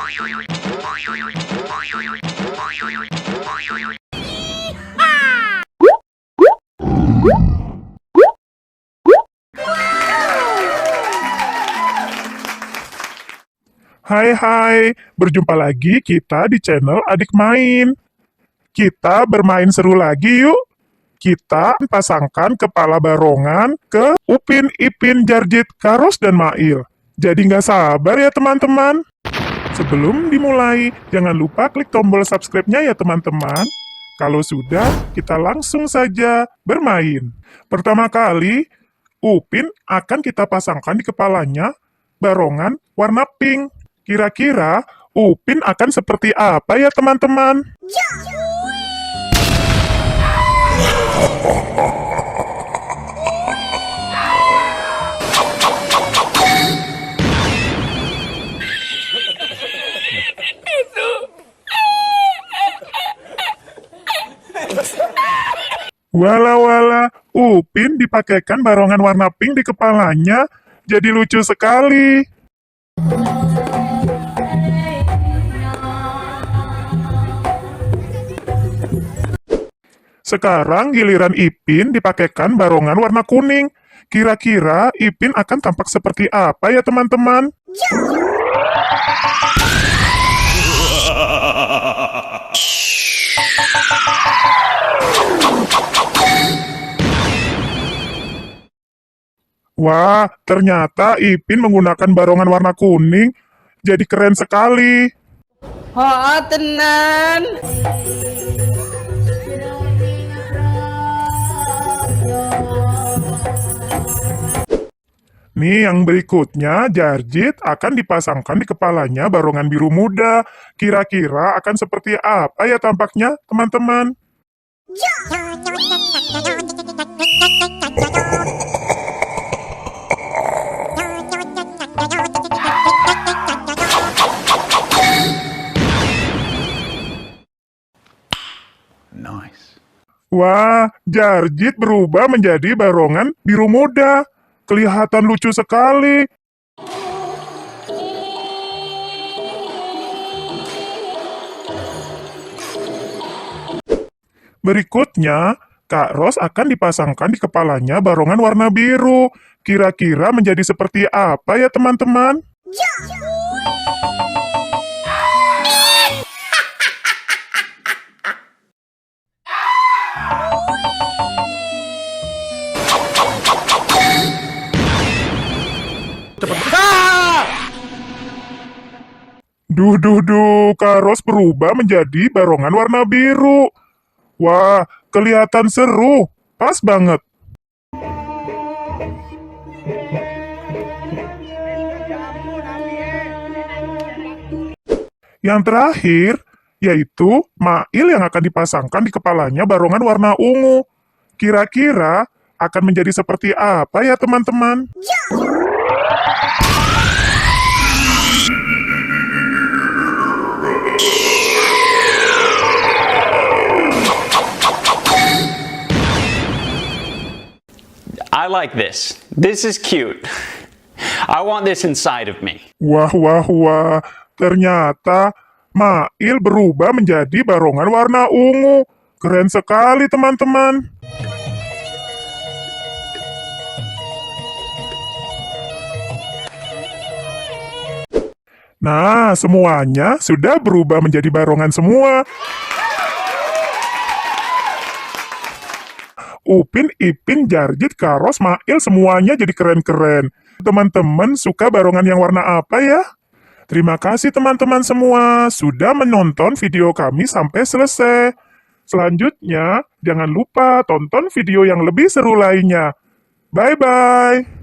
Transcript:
Hai, berjumpa lagi kita di channel Adik Main. Kita bermain seru lagi yuk. Kita pasangkan kepala barongan ke Upin, Ipin, Jarjit, Karos, dan Mail. Jadi nggak sabar ya teman-teman. Sebelum dimulai, jangan lupa klik tombol subscribe-nya ya teman-teman. Kalau sudah, kita langsung saja bermain. Pertama kali, Upin akan kita pasangkan di kepalanya barongan warna pink. Kira-kira Upin akan seperti apa ya teman-teman? Wala-wala, Upin dipakaikan barongan warna pink di kepalanya, jadi lucu sekali. Sekarang giliran Ipin dipakaikan barongan warna kuning. Kira-kira Ipin akan tampak seperti apa ya teman-teman? Wah, ternyata Ipin menggunakan barongan warna kuning. Jadi keren sekali. Oh, tenan. Nih yang berikutnya, Jarjit akan dipasangkan di kepalanya barongan biru muda. Kira-kira akan seperti apa ya tampaknya, teman-teman? Nice. Wah, Jarjit berubah menjadi barongan biru muda. Kelihatan lucu sekali. Berikutnya, Kak Ros akan dipasangkan di kepalanya barongan warna biru. Kira-kira menjadi seperti apa ya teman-teman? Duh, Kak Ros berubah menjadi barongan warna biru. Wah, kelihatan seru. Pas banget. Yang terakhir, yaitu Mail yang akan dipasangkan di kepalanya barongan warna ungu. Kira-kira akan menjadi seperti apa ya teman-teman? I like this. This is cute. I want this inside of me. Wah, ternyata Mail berubah menjadi barongan warna ungu. Keren sekali teman-teman. Nah, semuanya sudah berubah menjadi barongan semua. Upin, Ipin, Jarjit, Karos, Mail semuanya jadi keren-keren. Teman-teman suka barongan yang warna apa ya? Terima kasih teman-teman semua sudah menonton video kami sampai selesai. Selanjutnya, jangan lupa tonton video yang lebih seru lainnya. Bye-bye!